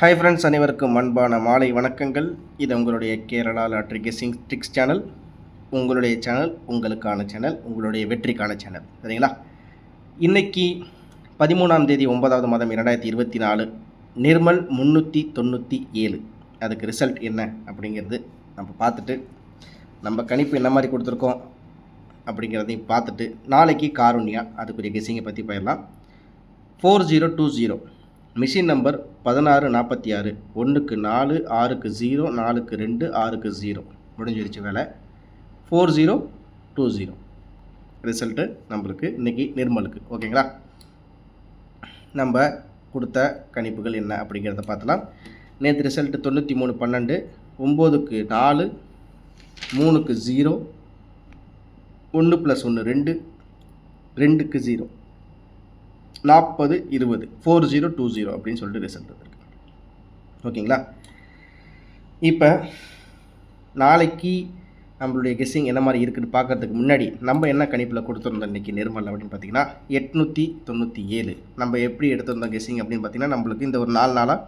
Hi friends, அனைவருக்கும் அன்பான மாலை வணக்கங்கள். இது உங்களுடைய Kerala lottery guessing tricks channel. உங்களுடைய சேனல், உங்களுக்கான சேனல், உங்களுடைய வெற்றிக்கான சேனல். சரிங்களா? இன்றைக்கி 13ஆம் தேதி 9வது மாதம் 2024 நிர்மல் 397. அதுக்கு ரிசல்ட் என்ன அப்படிங்கிறது நம்ம பார்த்துட்டு, நம்ம கணிப்பு என்ன மாதிரி கொடுத்துருக்கோம் அப்படிங்கிறதையும் பார்த்துட்டு, நாளைக்கு காருண்யா அதுக்குரிய கெஸ்ஸிங்கை பற்றி போயிடலாம். 4020 மிஷின் நம்பர் 1646, 1க்கு 4, 6க்கு 0, 4க்கு 2, 6க்கு 0 முடிஞ்சிருச்சு வேலை. 4020 ரிசல்ட்டு நம்மளுக்கு இன்றைக்கி நிர்மலுக்கு. ஓகேங்களா? நம்ம கொடுத்த கணிப்புகள் என்ன அப்படிங்கிறத பார்த்தலாம். நேற்று ரிசல்ட்டு 9312, 9க்கு 4, 3க்கு 0, 1 + 1 2, 2க்கு 0, 40 20 4020 அப்படின்னு சொல்லிட்டு ரிசல்ட் இருக்குது. ஓகேங்களா? இப்போ நாளைக்கு நம்மளுடைய கெஸ்ஸிங் என்ன மாதிரி இருக்குதுன்னு பார்க்குறதுக்கு முன்னாடி நம்ம என்ன கணிப்பில் கொடுத்துருந்தோம் இன்றைக்கி நிர்மல் அப்படின்னு பார்த்தீங்கன்னா 897. நம்ம எப்படி எடுத்திருந்தோம் கெஸ்ஸிங் அப்படின்னு பார்த்தீங்கன்னா, நம்மளுக்கு இந்த ஒரு 4 நாளாக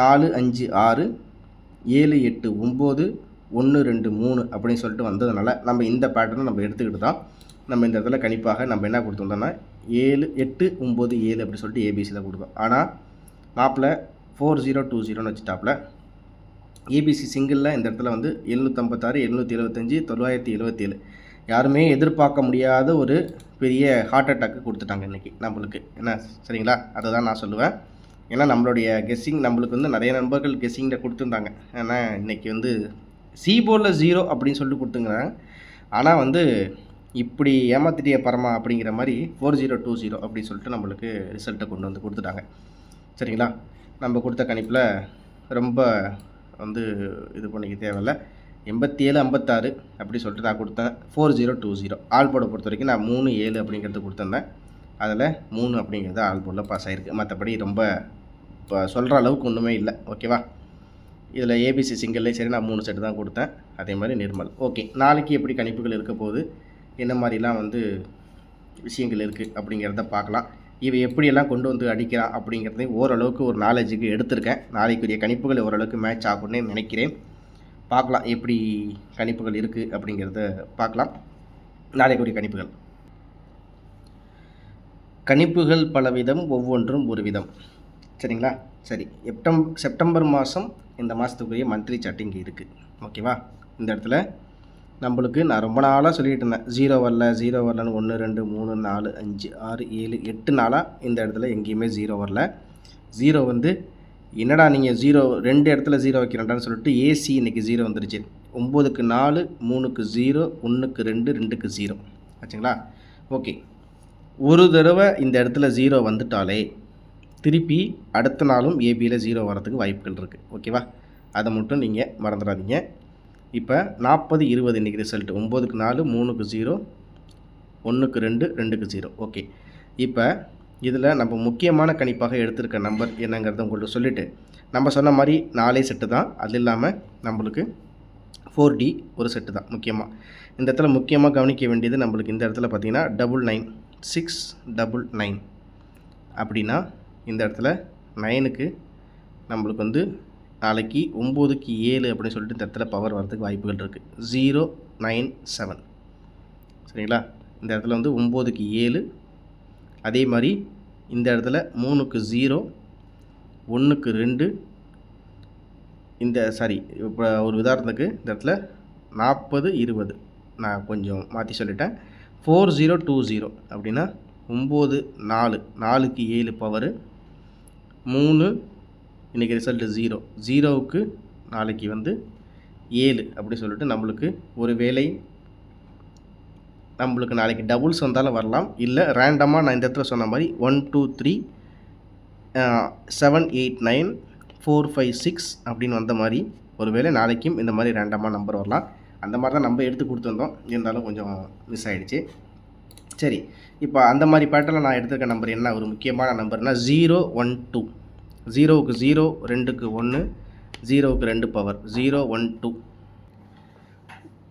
4 5 6 7 8 9 1 2 3 அப்படின்னு சொல்லிட்டு வந்ததுனால நம்ம இந்த பேட்டர்னை நம்ம எடுத்துக்கிட்டு தான் நம்ம இந்த இடத்துல கணிப்பாக நம்ம என்ன கொடுத்துருந்தோம்னா 7 8 9 7 அப்படி சொல்லிட்டு ஏபிசியில் கொடுத்தோம். ஆனால் மாப்பில் 4020 வச்சுட்டாப்பில் ஏபிசி சிங்கிளில் இந்த இடத்துல வந்து 756 775 977 யாருமே எதிர்பார்க்க முடியாத ஒரு பெரிய ஹார்ட் அட்டாக்கு கொடுத்துட்டாங்க இன்றைக்கி நம்மளுக்கு. என்ன சரிங்களா? அதை தான் நான் சொல்லுவேன். ஏன்னா நம்மளுடைய கெஸ்ஸிங் நம்மளுக்கு வந்து நிறைய நண்பர்கள் கெஸ்ஸிங்கில் கொடுத்துருந்தாங்க. ஏன்னா இன்றைக்கி வந்து சி போர்டில் 0 அப்படின்னு சொல்லிட்டு கொடுத்துங்கிறாங்க. ஆனால் வந்து இப்படி ஏமாத்திட்டிய பரமா அப்படிங்கிற மாதிரி 4020 அப்படின்னு சொல்லிட்டு நம்மளுக்கு ரிசல்ட்டை கொண்டு வந்து கொடுத்துட்டாங்க. சரிங்களா? நம்ம கொடுத்த கணிப்பில் ரொம்ப வந்து இது பண்ணிக்க தேவையில்லை. 87 56 அப்படி சொல்லிட்டு நான் கொடுத்தேன். 4020 ஆல் போர்டை பொறுத்த வரைக்கும் நான் 3 7 அப்படிங்கிறது கொடுத்துருந்தேன். அதில் 3 அப்படிங்கிறது ஆல் போர்டில் பாஸ் ஆகிருக்கு. மற்றபடி ரொம்ப இப்போ சொல்கிற அளவுக்கு ஒன்றுமே இல்லை. ஓகேவா? இதில் ஏபிசி சிங்கிள்லேயும் சரி நான் 3 செட்டு தான் கொடுத்தேன். அதே மாதிரி நிர்மல். ஓகே, நாளைக்கு எப்படி கணிப்புகள் இருக்க போகுது, என்ன மாதிரிலாம் வந்து விஷயங்கள் இருக்குது அப்படிங்கிறத பார்க்கலாம். இவை எப்படியெல்லாம் கொண்டு வந்து அடிக்கிறான் அப்படிங்கிறதையும் ஓரளவுக்கு ஒரு நாலேஜுக்கு எடுத்திருக்கேன். நாளைக்குரிய கணிப்புகள் ஓரளவுக்கு மேட்ச் ஆகும்னு நினைக்கிறேன். பார்க்கலாம் எப்படி கணிப்புகள் இருக்குது அப்படிங்கிறத பார்க்கலாம். நாளைக்குரிய கணிப்புகள் பலவிதம், ஒவ்வொன்றும் ஒரு விதம். சரிங்களா? சரி, செப்டம்பர் மாதம் இந்த மாதத்துக்குரிய மந்த்லி சார்ட் இங்கே இருக்குது. ஓகேவா? இந்த இடத்துல நம்மளுக்கு நான் ரொம்ப நாளாக சொல்லிகிட்டு இருந்தேன் 0 வரலன்னு 1 2 3 4 5 6 7 8 நாளாக இந்த இடத்துல எங்கேயுமே 0 வரல. 0 வந்து என்னடா நீங்கள் 0 2 இடத்துல 0 வைக்கிறேன்டான்னு சொல்லிட்டு ஏசி இன்றைக்கி 0 வந்துருச்சு. 9க்கு 4, 3க்கு 0, 1க்கு 2, 2க்கு 0 ஆச்சுங்களா? ஓகே, ஒரு தடவை இந்த இடத்துல 0 வந்துட்டாலே திருப்பி அடுத்த நாளும் ஏபியில் 0 வரதுக்கு வாய்ப்புகள் இருக்குது. ஓகேவா? அதை மட்டும் நீங்கள் மறந்துடாதீங்க. இப்போ 40 20 இன்றைக்கி ரிசல்ட்டு 9க்கு 4, 3க்கு 0, 1க்கு 2, 2க்கு 0. ஓகே, இப்போ இதில் நம்ம முக்கியமான கணிப்பாக எடுத்திருக்க நம்பர் என்னங்கிறத உங்கள்கிட்ட சொல்லிவிட்டு, நம்ம சொன்ன மாதிரி 4 செட்டு தான். அது இல்லாமல் நம்மளுக்கு 4D ஒரு செட்டு தான். முக்கியமாக இந்த இடத்துல முக்கியமாக கவனிக்க வேண்டியது நம்மளுக்கு இந்த இடத்துல பார்த்திங்கன்னா 99 699 அப்படின்னா இந்த இடத்துல 9க்கு நம்மளுக்கு வந்து நாளைக்கு 9க்கு 7 அப்படின்னு சொல்லிட்டு இந்த இடத்துல பவர் வரதுக்கு வாய்ப்புகள் இருக்குது. 097. சரிங்களா? இந்த இடத்துல வந்து 9க்கு 7. அதே மாதிரி இந்த இடத்துல 3க்கு 0, 1க்கு 2. இப்போ ஒரு உதாரணத்துக்கு இந்த இடத்துல 40 20 நான் கொஞ்சம் மாற்றி சொல்லிட்டேன். 4020 அப்படின்னா 9 4 4க்கு 7 பவரு 3. இன்றைக்கி ரிசல்ட்டு 0க்கு நாளைக்கு வந்து 7 அப்படி சொல்லிட்டு நம்மளுக்கு ஒரு வேளை நம்மளுக்கு நாளைக்கு டபுள்ஸ் வந்தாலும் வரலாம். இல்லை ரேண்டமாக நான் இந்த இடத்துல சொன்ன மாதிரி 1 2 3 7 8 9 4 5 6 அப்படின்னு வந்த மாதிரி ஒரு வேளை நாளைக்கும் இந்த மாதிரி ரேண்டமாக நம்பர் வரலாம். அந்த மாதிரி தான் நம்ம எடுத்து கொடுத்துருந்தோம். இருந்தாலும் கொஞ்சம் மிஸ் ஆகிடுச்சு. சரி, இப்போ அந்த மாதிரி பேட்டர்னில் நான் எடுத்துருக்க நம்பர் என்ன ஒரு முக்கியமான நம்பர்னால் 012. 0க்கு 0, 2க்கு 1, 0க்கு 2 பவர் 012.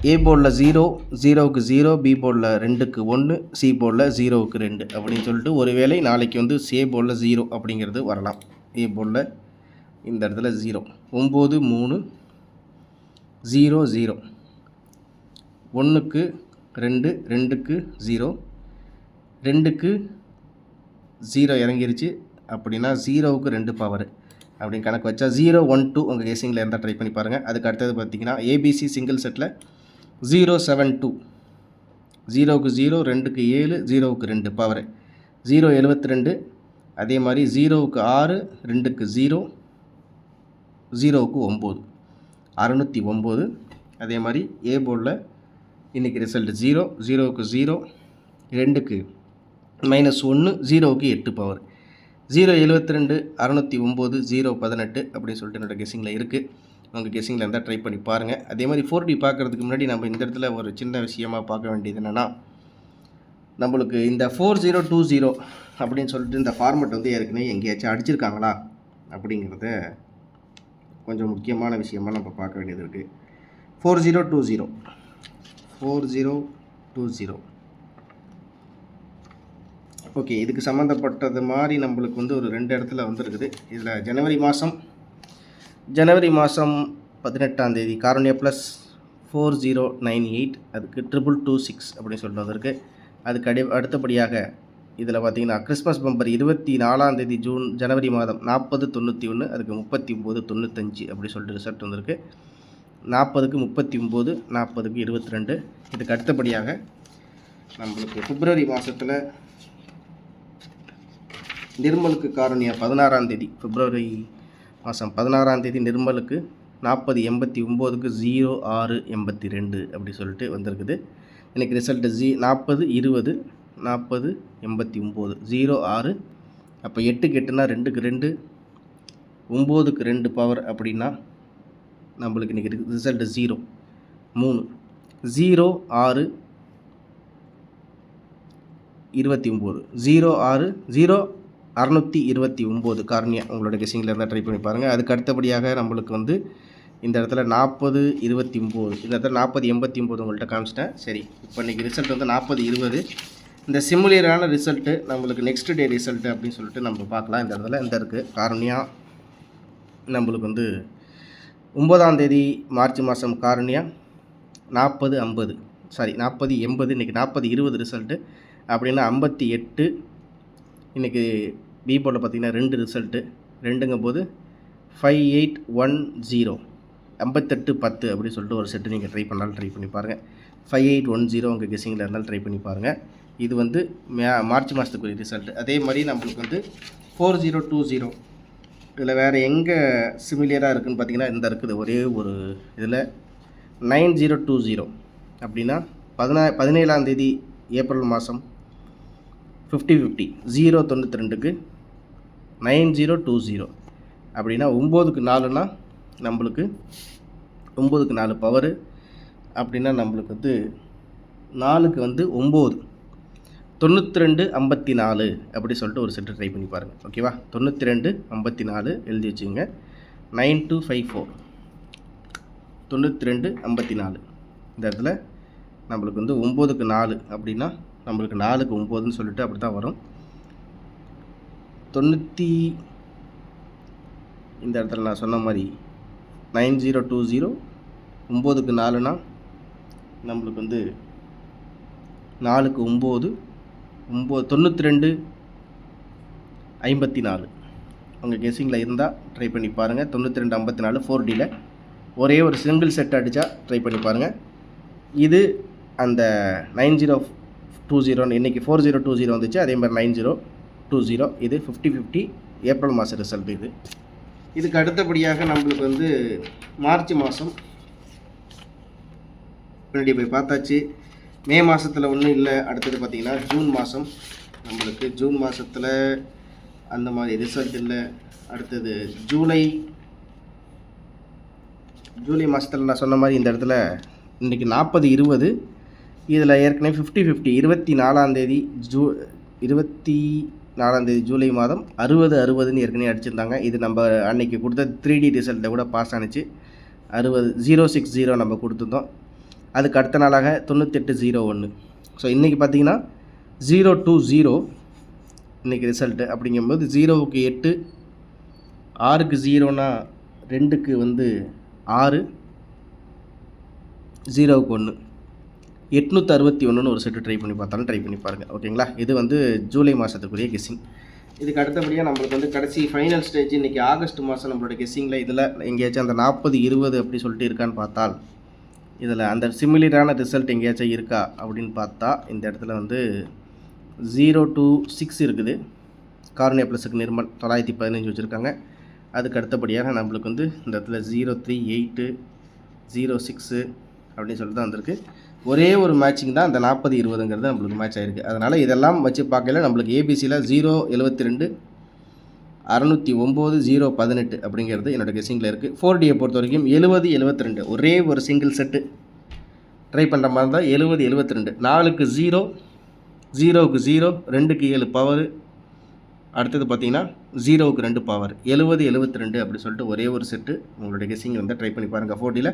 ஏ போர்டில் 0, 0க்கு 0, பி போர்டில் 2க்கு 1, சி போர்டில் 0க்கு 2 அப்படின்னு சொல்லிட்டு ஒரு வேளை நாளைக்கு வந்து ஏ போர்டில் 0 அப்படிங்கிறது வரலாம். ஏ போர்டில் இந்த இடத்துல 0, 9 3 0 0, 1க்கு 2, 2க்கு 0, 2க்கு 0 இறங்கிருச்சு. அப்படின்னா 0க்கு 2 பவர் அப்படின்னு கணக்கு வச்சா 0 1 2 உங்கள் கெஸிங்கில் இருந்தால் ட்ரை பண்ணி பாருங்கள். அதுக்கு அடுத்தது பார்த்தீங்கன்னா ஏபிசி சிங்கிள் செட்டில் 0 7 2, 0க்கு 0, 2க்கு 7, 0க்கு 2 பவர் 0 72. அதே மாதிரி 0க்கு 6, 2க்கு 0, 0க்கு 9 609. அதே மாதிரி ஏ போர்டில் இன்றைக்கி ரிசல்ட் 0, 0க்கு 0, 2க்கு -1, 0க்கு 8 பவர் 0 72, 609, 0 18 அப்படின்னு சொல்லிட்டு என்னோடய கெஸிங்கில் இருக்குது. உங்கள் கெஸிங்கில் இருந்தால் ட்ரை பண்ணி பாருங்கள். அதே மாதிரி 4D பார்க்குறதுக்கு முன்னாடி நம்ம இந்த இடத்துல ஒரு சின்ன விஷயமாக பார்க்க வேண்டியது என்னென்னா, நம்மளுக்கு இந்த 4020 அப்படின்னு சொல்லிட்டு இந்த ஃபார்மெட் வந்து ஏற்கனவே எங்கேயாச்சும் அடிச்சிருக்காங்களா அப்படிங்கிறத கொஞ்சம் முக்கியமான விஷயமாக நம்ம பார்க்க வேண்டியது இருக்குது. 4020 ஓகே, இதுக்கு சம்மந்தப்பட்டது மாதிரி நம்மளுக்கு வந்து ஒரு 2 இடத்துல வந்துருக்குது. இதில் ஜனவரி மாதம் 18ஆம் தேதி காரணியா ப்ளஸ் 4098, அதுக்கு 2226 அப்படின்னு சொல்லிட்டு வந்திருக்கு. அதுக்கு அடுத்தபடியாக இதில் பார்த்திங்கன்னா கிறிஸ்மஸ் பம்பர் 24ஆம் தேதி ஜனவரி மாதம் 4091, அதுக்கு 3995 அப்படி சொல்லிட்டு ரிசல்ட் வந்திருக்கு. 40க்கு 39, 40க்கு 22. இதுக்கு அடுத்தபடியாக நம்மளுக்கு பிப்ரவரி மாதத்தில் நிர்மலுக்கு காரணியா 16ஆம் தேதி பிப்ரவரி மாதம் 16ஆம் தேதி நிர்மலுக்கு 4089க்கு 0682 அப்படி சொல்லிட்டு வந்திருக்குது. எனக்கு ரிசல்ட்டு 40 20, 40 89 06. அப்போ 8க்கு 8னா 2க்கு 2, 9க்கு 2 பவர் அப்படின்னா நம்மளுக்கு இன்றைக்கி ரிசல்ட்டு 0 3 0 6 29 0 6 0 629 காரணியா உங்களோட கெஸிங்கில் இருந்தால் ட்ரை பண்ணி பாருங்கள். அதுக்கு அடுத்தபடியாக நம்மளுக்கு வந்து இந்த இடத்துல 40 29, இந்த இடத்துல 40 89 உங்கள்கிட்ட காமிச்சிட்டேன். சரி, இப்போ இன்றைக்கி ரிசல்ட் வந்து 40 20. இந்த சிமுலியரான ரிசல்ட்டு நம்மளுக்கு நெக்ஸ்ட் டே ரிசல்ட்டு அப்படின்னு சொல்லிட்டு நம்ம பார்க்கலாம். இந்த இடத்துல இந்த இருக்குது காரணியா நம்மளுக்கு வந்து 9ஆம் தேதி மார்ச் மாதம் காரணியா 40 80, சாரி 40 80, இன்றைக்கி 40 20 ரிசல்ட்டு அப்படின்னா 58. இன்றைக்கி பி போர்டில் பார்த்திங்கன்னா 2 ரிசல்ட்டு 2ங்கும் போது 5810, 58 10 அப்படின்னு சொல்லிட்டு ஒரு செட்டு நீங்கள் ட்ரை பண்ணாலும் ட்ரை பண்ணி பாருங்கள். 5810 உங்கள் கெஸிங்கில் இருந்தாலும் ட்ரை பண்ணி பாருங்கள். இது வந்து மார்ச் மாதத்துக்குரிய ரிசல்ட்டு. அதே மாதிரி நம்மளுக்கு வந்து 4020 இதில் வேறு எங்கே சிமிலியராக இருக்குதுன்னு பார்த்திங்கன்னா இந்த இருக்குது ஒரே ஒரு இதில் 9020 அப்படின்னா 17ஆம் தேதி ஏப்ரல் மாதம் 50-50 092க்கு 9020 அப்படின்னா 9க்கு 4னா நம்மளுக்கு 9க்கு 4 பவரு அப்படின்னா நம்மளுக்கு வந்து 4க்கு வந்து 9 92 54 அப்படி சொல்லிட்டு ஒரு செட்டு ட்ரை பண்ணி பாருங்கள். ஓகேவா, 92 54 எழுதி வச்சுங்க. 9254 92 54 இந்த இடத்துல நம்மளுக்கு வந்து 9க்கு 4 அப்படின்னா நம்மளுக்கு 4க்கு 9ன்னு சொல்லிட்டு அப்படி தான் வரும். 90 இந்த இடத்துல நான் சொன்ன மாதிரி 9020 9க்கு 4னா நம்மளுக்கு வந்து 4க்கு 9 92 54 உங்கள் கெஸிங்கில் இருந்தால் ட்ரை பண்ணி பாருங்கள். 92 54 4Dயில் ஒரே ஒரு சிங்கிள் செட் அடித்தா ட்ரை பண்ணி பாருங்கள். இது அந்த 9020 இன்றைக்கி 4020 வந்துச்சு. அதே மாதிரி 9020 இது 50-50 ஏப்ரல் மாத ரிசல்ட். இதுக்கு அடுத்தபடியாக நம்மளுக்கு வந்து மார்ச் மாதம் முன்னாடி போய் பார்த்தாச்சு. மே மாதத்தில் ஒன்றும் இல்லை. அடுத்தது பார்த்திங்கன்னா ஜூன் மாதம் நம்மளுக்கு ஜூன் மாதத்தில் அந்த மாதிரி ரிசல்ட் இல்லை. அடுத்தது ஜூலை மாதத்தில் நான் சொன்ன மாதிரி இந்த இடத்துல இன்றைக்கி 40-20 இதில் ஏற்கனவே 50-50 24ஆம் தேதி 24ஆம் தேதி ஜூலை மாதம் 60-60ன்னு ஏற்கனவே அடிச்சிருந்தாங்க. இது நம்ம அன்றைக்கி கொடுத்த 3D ரிசல்ட்டில் கூட பாஸ் ஆனிச்சு. 060 நம்ம கொடுத்துருந்தோம். அதுக்கு அடுத்த நாளாக 9801. ஸோ இன்றைக்கி பார்த்திங்கன்னா 020 இன்றைக்கி ரிசல்ட்டு. அப்படிங்கும்போது 0க்கு 8 6க்கு 0னா 2க்கு வந்து 6, 0க்கு 1, 861ன்னு ஒரு செட்டு ட்ரை பண்ணி பார்த்தாலும் ட்ரை பண்ணி பாருங்கள். ஓகேங்களா? இது வந்து ஜூலை மாதத்துக்குரிய கெஸ்ஸிங். இதுக்கு அடுத்தபடியாக நம்மளுக்கு வந்து கடைசி ஃபைனல் ஸ்டேஜ் இன்றைக்கி ஆகஸ்ட் மாதம் நம்மளோட கெஸ்ஸிங்கில் இதில் எங்கேயாச்சும் அந்த 40-20 அப்படி சொல்லிட்டு இருக்கான்னு பார்த்தால், இதில் அந்த சிமிலரான ரிசல்ட் எங்கேயாச்சும் இருக்கா அப்படின்னு பார்த்தா இந்த இடத்துல வந்து 0 to 6 இருக்குது. கார்னியா ப்ளஸுக்கு நிர்மல் 915 வச்சுருக்காங்க. அதுக்கு அடுத்தபடியாக நம்மளுக்கு வந்து இந்த இடத்துல 038, 06 அப்படின்னு சொல்லிட்டு தான் வந்திருக்கு. ஒரே ஒரு மேட்சிங் தான் அந்த 40-20ங்கிறது நம்மளுக்கு மேட்ச் ஆகிருக்கு. அதனால் இதெல்லாம் வச்சு பார்க்கல நம்மளுக்கு ஏபிசியில் 072, 609, 018 அப்படிங்கிறது என்னோடய கெஸ்ஸிங்கில் இருக்குது. 4Dயை பொறுத்த வரைக்கும் 70-72 ஒரே ஒரு சிங்கிள் செட்டு ட்ரை பண்ணுற மாதிரி தான். 70-72, 4க்கு 0, 0க்கு 0, 2க்கு 7 பவர், அடுத்தது பார்த்திங்கன்னா 0க்கு 2 பவர், 70-72 அப்படி சொல்லிட்டு ஒரே ஒரு செட்டு உங்களுடைய கெஸ்ஸிங் வந்து ட்ரை பண்ணி பாருங்கள். 4Dயில்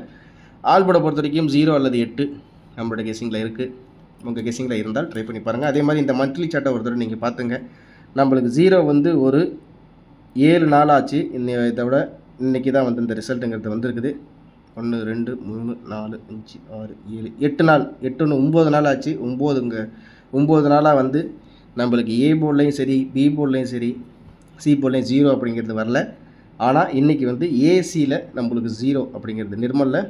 ஆல்போர்டை பொறுத்த வரைக்கும் 0 அல்லது 8 நம்மளோட கெஸ்ஸிங்கில் இருக்குது. உங்கள் கெஸ்ஸிங்கில் இருந்தால் ட்ரை பண்ணி பாருங்கள். அதே மாதிரி இந்த மந்த்லி சார்ட்டை ஒரு தடவை நீங்கள் பார்த்துங்க. நம்மளுக்கு 0 வந்து ஒரு 7 நாள் ஆச்சு. இதை விட இன்றைக்கி தான் வந்து இந்த ரிசல்ட்டுங்கிறது வந்துருக்குது. 1 2 3 4 5 6 7 8 நாள், 8 9 நாள் ஆச்சு. 9 நாளாக வந்து நம்மளுக்கு ஏ போர்ட்லேயும் சரி, பி போர்ட்லேயும் சரி, சி போர்ட்லேயும் 0 அப்படிங்கிறது வரல. ஆனால் இன்றைக்கி வந்து ஏசியில் நம்மளுக்கு 0 அப்படிங்கிறது நிர்மலில்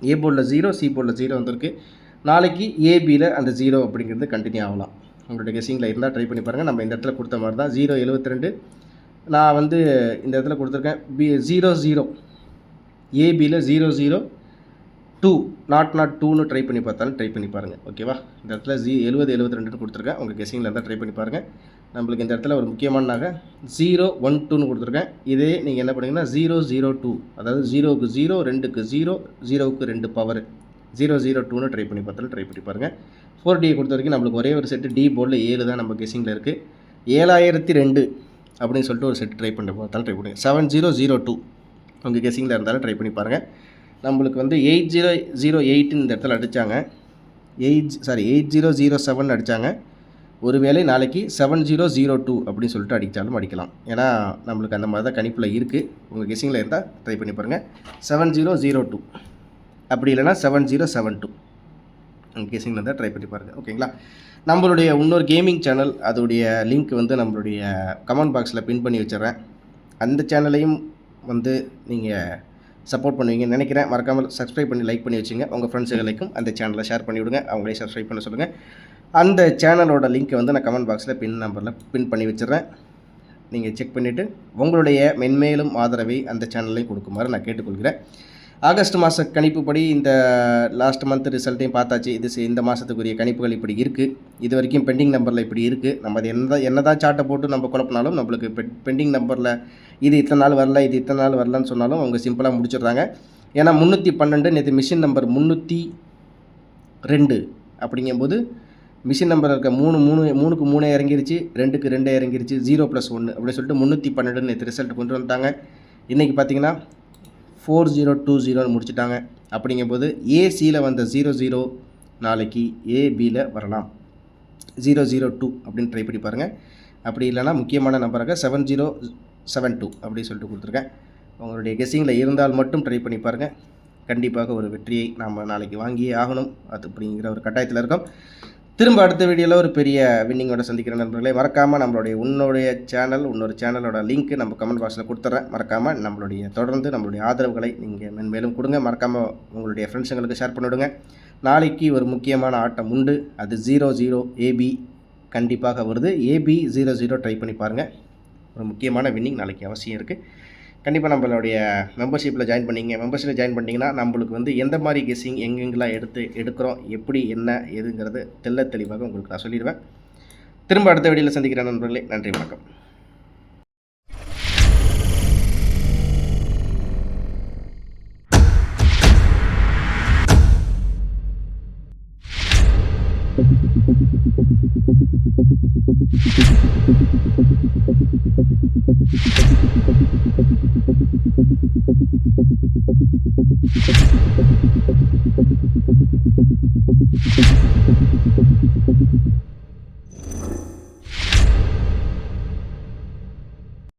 ஏ போர்டில் 0, சி போர்டில் 0 வந்திருக்கு. நாளைக்கு ஏபியில் அந்த 0 அப்படிங்கிறது கண்டினியூ ஆகலாம். உங்களோட கெஸ்ஸிங்கில் இருந்தால் ட்ரை பண்ணி பாருங்கள். நம்ம இந்த இடத்துல கொடுத்த மாதிரி தான் 072 நான் வந்து இந்த இடத்துல கொடுத்துருக்கேன். 00 ஏபியில் 002 நாட் 2ன்னு ட்ரை பண்ணி பார்த்தாலும் ட்ரை பண்ணி பாருங்கள். ஓகேவா? இந்த இடத்துல 70-72ன்னு கொடுத்துருக்கேன். உங்கள் கெஸ்ஸிங்கில் இருந்தால் ட்ரை பண்ணி பாருங்கள். நம்மளுக்கு இந்த இடத்துல ஒரு முக்கியமான 012ன்னு கொடுத்துருக்கேன். இதே நீங்கள் என்ன பண்ணிங்கன்னா 002 அதாவது 0க்கு 0, 2க்கு 0, 0க்கு 2 பவர், 002ன்னு ட்ரை பண்ணி பார்த்தாலும் ட்ரை பண்ணி பாருங்கள். 4Dயை பொறுத்த வரைக்கும் நம்மளுக்கு ஒரே ஒரு செட்டு டி போர்டில் 7 தான் நம்ம கெஸ்ஸிங்கில் இருக்குது. 7002 அப்படின்னு சொல்லிட்டு ஒரு செட் ட்ரை பண்ணி பார்த்தாலும் ட்ரை பண்ணுங்கள். 7002 உங்கள் கெஸ்ஸிங்கில் இருந்தாலும் ட்ரை பண்ணி பாருங்கள். நம்மளுக்கு வந்து 8008 இந்த இடத்துல அடித்தாங்க. 8007 அடித்தாங்க. ஒருவேளை நாளைக்கு 7002 அப்படின்னு சொல்லிட்டு அடித்தாலும் அடிக்கலாம். ஏன்னா நம்மளுக்கு அந்த மாதிரி தான் கணிப்பில் இருக்குது. உங்கள் கெஸ்ஸிங்கில் இருந்தால் ட்ரை பண்ணி பாருங்கள். 7002 அப்படி இல்லைனா 7072 உங்கள் கெஸ்ஸிங்கில் இருந்தால் ட்ரை பண்ணி பாருங்கள். ஓகேங்களா? நம்மளுடைய இன்னொரு கேமிங் சேனல் அதோடைய லிங்க் வந்து நம்மளுடைய கமெண்ட் பாக்ஸில் பின் பண்ணி வச்சிடுறேன். அந்த சேனலையும் வந்து நீங்கள் சப்போர்ட் பண்ணுவீங்கன்னு நினைக்கிறேன். மறக்காமல் சப்ஸ்கிரைப் பண்ணி லைக் பண்ணி வச்சுங்க. உங்கள் ஃப்ரெண்ட்ஸுகளுக்கும் அந்த சேனலை ஷேர் பண்ணி விடுங்க. அவங்களே சப்ஸ்கிரைப் பண்ண சொல்லுங்கள். அந்த சேனலோட லிங்க்கை வந்து நான் கமெண்ட் பாக்ஸில் பின் பண்ணி வச்சிடுறேன். நீங்கள் செக் பண்ணிவிட்டு உங்களுடைய மென்மேலும் ஆதரவை அந்த சேனல்லையும் கொடுக்குமாறு நான் கேட்டுக்கொள்கிறேன். ஆகஸ்ட் மாத கணிப்புப்படி இந்த லாஸ்ட் மந்த் ரிசல்ட்டையும் பார்த்தாச்சு. இந்த மாதத்துக்குரிய கணிப்புகள் இப்படி இருக்குது. இது வரைக்கும் பெண்டிங் நம்பரில் இப்படி இருக்குது. நம்ம அது என்ன தான் சார்ட்டை போட்டு நம்ம குழப்பினாலும் நம்மளுக்கு பெண்டிங் நம்பரில் இது இத்தனை நாள் வரல, இது இத்தனை நாள் வரலன்னு சொன்னாலும் அவங்க சிம்பிளாக முடிச்சிடுறாங்க. ஏன்னா 312 நேற்று மிஷின் நம்பர் 302 அப்படிங்கும்போது மிஷின் நம்பர் இருக்க 3க்கு 3 இறங்கிருச்சு, 2க்கு 2 இறங்கிருச்சு, 0+1 அப்படின்னு சொல்லிட்டு 312 நேற்று ரிசல்ட் கொண்டு வந்துட்டாங்க. இன்றைக்கி பார்த்தீங்கன்னா 4020 முடிச்சுட்டாங்க. அப்படிங்கும்போது ஏசியில் வந்த 00 நாளைக்கு ஏபியில் வரலாம். 002 அப்படின்னு ட்ரை பண்ணி பாருங்கள். அப்படி இல்லைனா முக்கியமான நம்பராக 7072 அப்படின்னு சொல்லிட்டு கொடுத்துருக்கேன். உங்களுடைய கெஸ்ஸிங்கில் இருந்தால் மட்டும் ட்ரை பண்ணி பாருங்கள். கண்டிப்பாக ஒரு வெற்றியை நாம் நாளைக்கு வாங்கியே ஆகணும். அது அப்படிங்கிற ஒரு கட்டாயத்தில் இருக்கோம். திரும்ப அடுத்த வீடியோவில் ஒரு பெரிய வின்னிங்கோட சந்திக்கிற நண்பர்களே, மறக்காமல் இன்னொரு சேனலோட லிங்க் நம்ம கமெண்ட் பாக்ஸில் கொடுத்துட்றேன். மறக்காமல் தொடர்ந்து நம்மளுடைய ஆதரவுகளை நீங்கள் மென்மேலும் கொடுங்க. மறக்காமல் உங்களுடைய ஃப்ரெண்ட்ஸுங்களுக்கு ஷேர் பண்ணிவிடுங்க. நாளைக்கு ஒரு முக்கியமான ஆட்டம் உண்டு. அது 00 ஏபி கண்டிப்பாக வருது. ஏபி 00 ட்ரை பண்ணி பாருங்கள். ஒரு முக்கியமான வின்னிங் நாளைக்கு அவசியம் இருக்குது. கண்டிப்பாக நம்மளுடைய மெம்பர்ஷிப்பில் ஜாயின் பண்ணிங்கன்னா நம்மளுக்கு வந்து எந்த மாதிரி கெஸ்ஸிங் எங்கெங்கெல்லாம் எடுக்கிறோம், எப்படி என்ன எதுங்கிறது தெளிவாக உங்களுக்கு நான் சொல்லிடுவேன். திரும்ப அடுத்த வீடியோவில் சந்திக்கிறேன் நண்பர்களே. நன்றி, வணக்கம்.